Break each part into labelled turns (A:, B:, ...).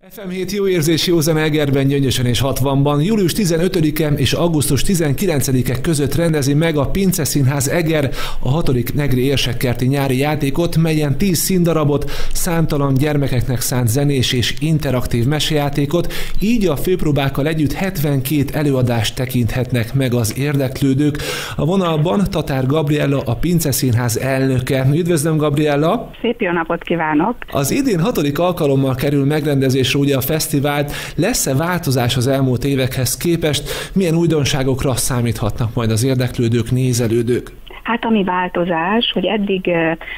A: FM7 jó érzés, jó zene Egerben, Gyöngyösön és 60-ban. Július 15-e és augusztus 19-e között rendezi meg a Pince Színház Eger a 6. Negri Érsekkerti nyári játékot, melyen 10 színdarabot, számtalan gyermekeknek szánt zenés és interaktív mesejátékot, így a főpróbákkal együtt 72 előadást tekinthetnek meg az érdeklődők. A vonalban Tatár Gabriella, a Pince Színház elnöke. Üdvözlöm, Gabriella!
B: Szép jó napot kívánok!
A: Az idén 6. alkalommal kerül megrendezésre ugye a fesztivált. Lesz-e változás az elmúlt évekhez képest? Milyen újdonságokra számíthatnak majd az érdeklődők, nézelődők?
B: Hát ami változás, hogy eddig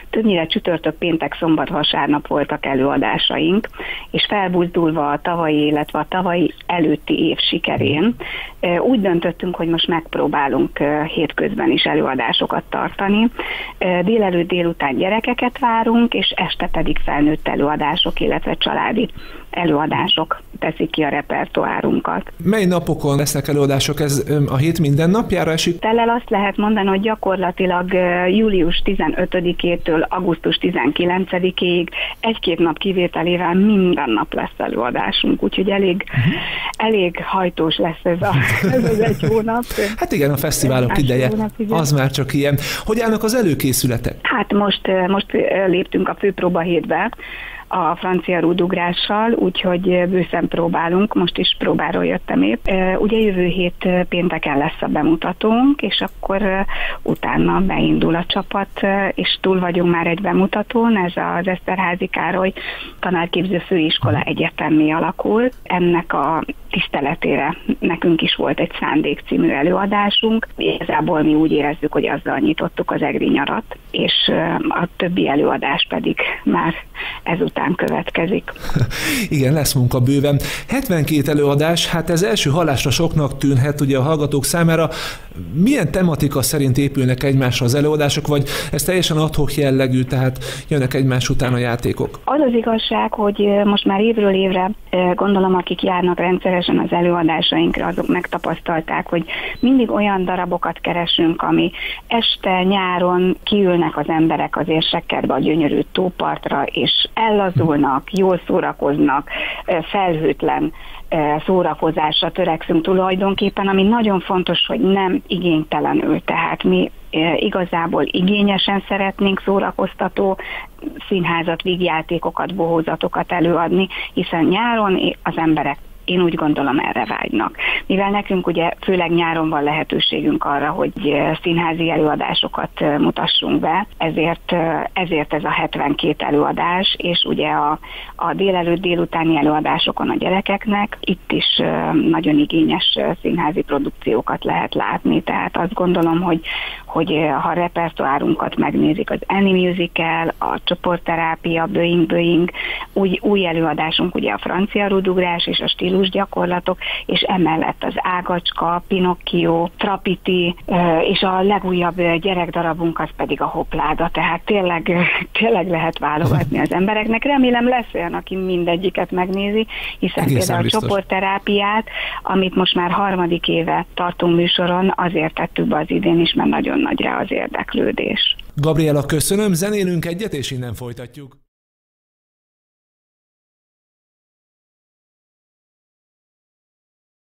B: többnyire csütörtök, péntek, szombat, vasárnap voltak előadásaink, és felbuzdulva a tavalyi, illetve a tavalyi előtti év sikerén úgy döntöttünk, hogy most megpróbálunk hétközben is előadásokat tartani. Délelőtt, délután gyerekeket várunk, és este pedig felnőtt előadások, illetve családi előadások teszik ki a repertoárunkat.
A: Mely napokon lesznek előadások? Ez a hét minden napjára esik?
B: Tellel azt lehet mondani, hogy gyakorlatilag július 15-től augusztus 19-ig egy-két nap kivételével minden nap lesz előadásunk, úgyhogy elég hajtós lesz ez az egy hónap.
A: Hát igen, a fesztiválok ideje, az már csak ilyen. Hogy állnak az előkészületek?
B: Hát most léptünk a főpróba hétbe, a francia rúdugrással, úgyhogy bőszen próbálunk, most is próbáról jöttem épp. Ugye jövő hét pénteken lesz a bemutatónk, és akkor utána beindul a csapat, és túl vagyunk már egy bemutatón, ez az Eszterházy Károly Tanárképző Főiskola egyetemmé alakult. Ennek a tiszteletére nekünk is volt egy Szándék című előadásunk. Igazából mi úgy érezzük, hogy azzal nyitottuk az egri nyarat, és a többi előadás pedig már ezután következik.
A: Igen, lesz munka bőven. 72 előadás, hát ez első hallásra soknak tűnhet ugye a hallgatók számára. Milyen tematika szerint épülnek egymásra az előadások, vagy ez teljesen ad-hoc jellegű, tehát jönnek egymás után a játékok?
B: Az az igazság, hogy most már évről évre gondolom, akik járnak rendszeresen az előadásainkra, azok megtapasztalták, hogy mindig olyan darabokat keresünk, ami este, nyáron kiülnek az emberek az Érsekkertbe, a gyönyörű tópartra, és ellazulnak, jól szórakoznak, felhőtlen szórakozásra törekszünk tulajdonképpen, ami nagyon fontos, hogy nem igénytelenül, tehát mi igazából igényesen szeretnénk szórakoztató színházat, vígjátékokat, bohózatokat előadni, hiszen nyáron az emberek, én úgy gondolom, erre vágynak. Mivel nekünk ugye főleg nyáron van lehetőségünk arra, hogy színházi előadásokat mutassunk be, ezért ez a 72 előadás, és ugye a délelőtt, délutáni előadásokon a gyerekeknek itt is nagyon igényes színházi produkciókat lehet látni, tehát azt gondolom, hogy ha a repertoárunkat megnézik, az Annie Musical, a csoportterápia, Boeing, új előadásunk ugye a francia rúdugrás és a stílusgyakorlatok, és emellett az Ágacska, Pinocchio, Trapiti, és a legújabb gyerekdarabunk az pedig a Hopláda, tehát tényleg lehet válogatni az embereknek. Remélem lesz olyan, aki mindegyiket megnézi, hiszen például a csoportterápiát, amit most már 3. éve tartunk műsoron, azért tettük be az idén is, mert nagyon nagy rá az érdeklődés.
A: Gabriella, köszönöm, zenélünk egyet, és innen folytatjuk.